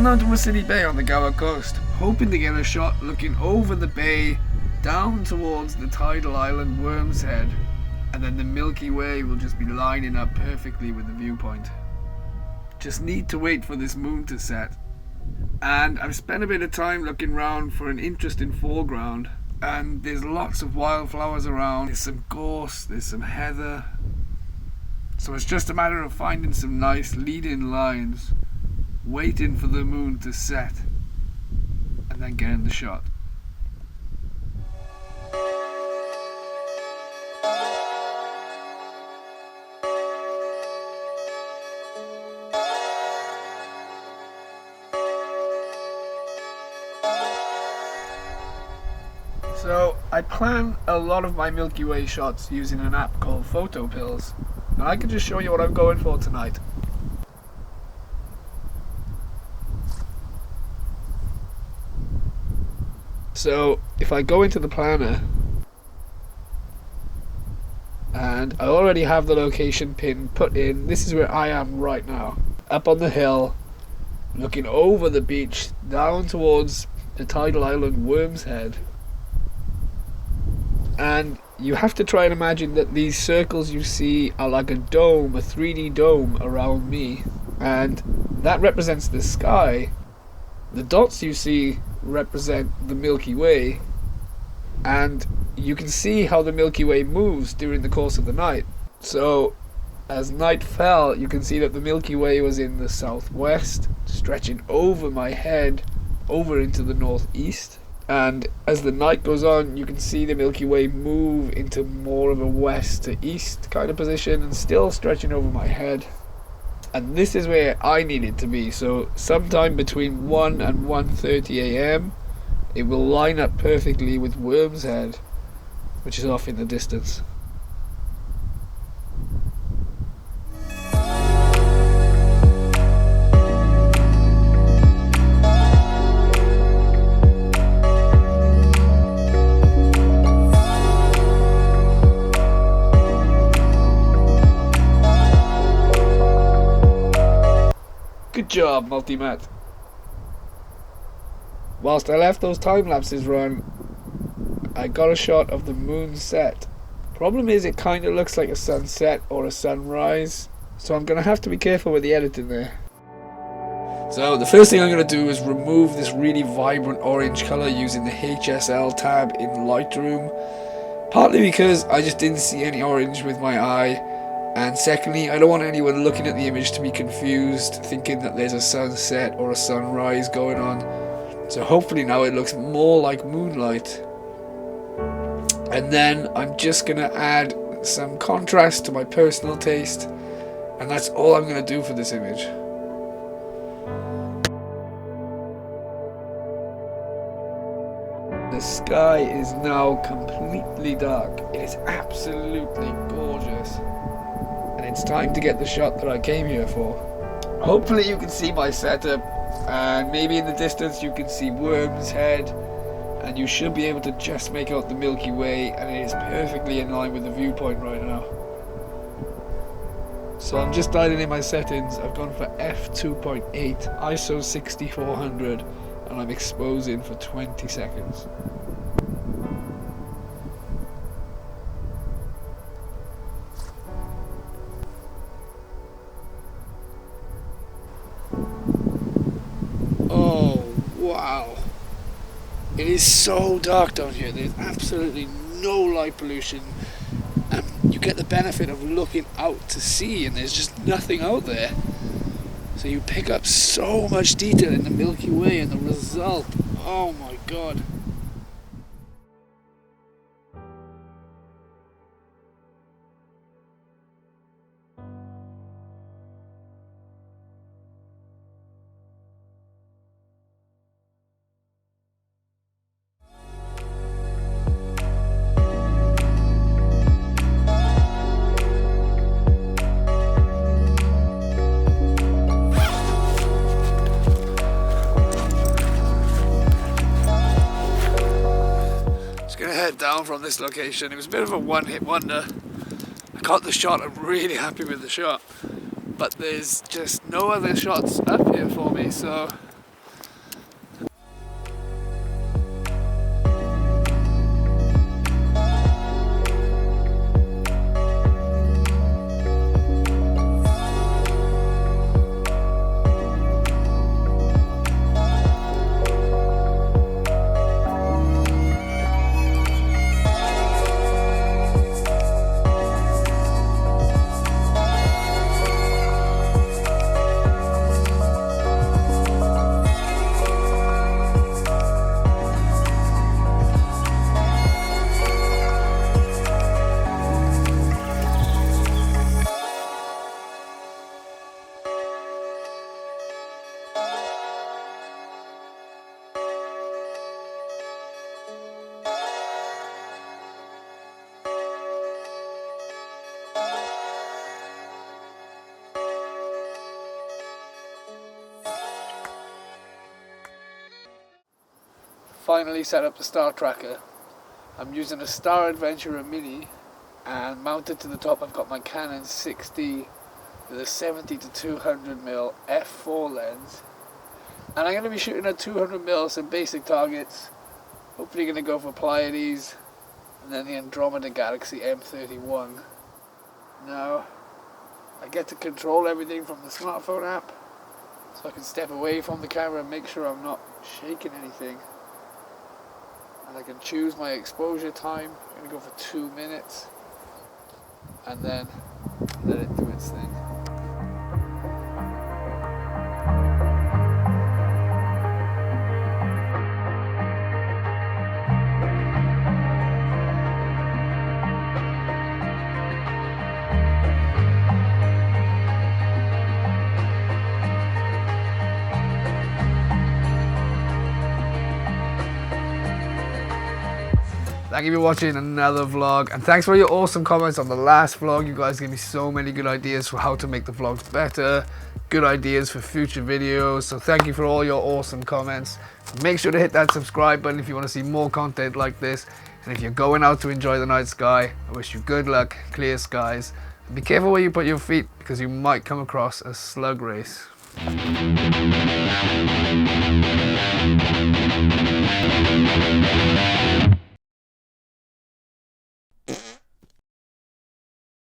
gone down to Rhossili Bay on the Gower coast, hoping to get a shot looking over the bay down towards the tidal island Worm's Head, and then the Milky Way will just be lining up perfectly with the viewpoint. Just need to wait for this moon to set. And I've spent a bit of time looking around for an interesting foreground, and there's lots of wildflowers around, there's some gorse, there's some heather, so it's just a matter of finding some nice lead-in lines, waiting for the moon to set, and then getting the shot. So I plan a lot of my Milky Way shots using an app called Photopills, and I can just show you what I'm going for tonight. So if I go into the planner, and I already have the location pin put in, this is where I am right now, up on the hill, looking over the beach down towards the tidal island Worm's Head. And you have to try and imagine that these circles you see are like a dome, a 3D dome around me, and that represents the sky. The dots you see represent the Milky Way, and you can see how the Milky Way moves during the course of the night. So as night fell, you can see that the Milky Way was in the southwest, stretching over my head over into the northeast. And as the night goes on, you can see the Milky Way move into more of a west to east kind of position, and still stretching over my head. And this is where I need it to be, so sometime between 1 and 1:30 AM it will line up perfectly with Worm's Head, which is off in the distance. Good job, Multimat. Whilst I left those time lapses run, I got a shot of the moon set. Problem is, it kind of looks like a sunset or a sunrise, so I'm going to have to be careful with the editing there. So the first thing I'm going to do is remove this really vibrant orange colour using the HSL tab in Lightroom, partly because I just didn't see any orange with my eye, and secondly, I don't want anyone looking at the image to be confused, thinking that there's a sunset or a sunrise going on. So hopefully now it looks more like moonlight. And then I'm just going to add some contrast to my personal taste, and that's all I'm going to do for this image. The sky is now completely dark. It is absolutely gorgeous. And it's time to get the shot that I came here for. Hopefully you can see my setup, and maybe in the distance you can see Worm's Head, and you should be able to just make out the Milky Way, and it is perfectly in line with the viewpoint right now. So I'm just dialing in my settings. I've gone for f2.8, ISO 6400, and I'm exposing for 20 seconds. Oh, wow. It is so dark down here. There's absolutely no light pollution. You get the benefit of looking out to sea, and there's just nothing out there. So you pick up so much detail in the Milky Way, and the result, oh my god. Head down from this location. It was a bit of a one-hit wonder. I got the shot, I'm really happy with the shot, but there's just no other shots up here for me, so finally set up the star tracker. I'm using a Star Adventurer Mini, and mounted to the top I've got my Canon 6D with a 70 to 200mm f4 lens, and I'm going to be shooting at 200mm, some basic targets. Hopefully going to go for Pleiades and then the Andromeda Galaxy M31. Now I get to control everything from the smartphone app, so I can step away from the camera and make sure I'm not shaking anything. And I can choose my exposure time. I'm going to go for 2 minutes and then let it do its thing. Thank you for watching another vlog, and thanks for your awesome comments on the last vlog. You guys gave me so many good ideas for how to make the vlogs better, good ideas for future videos, so thank you for all your awesome comments. Make sure to hit that subscribe button if you want to see more content like this, and if you're going out to enjoy the night sky, I wish you good luck, clear skies, and be careful where you put your feet because you might come across a slug race.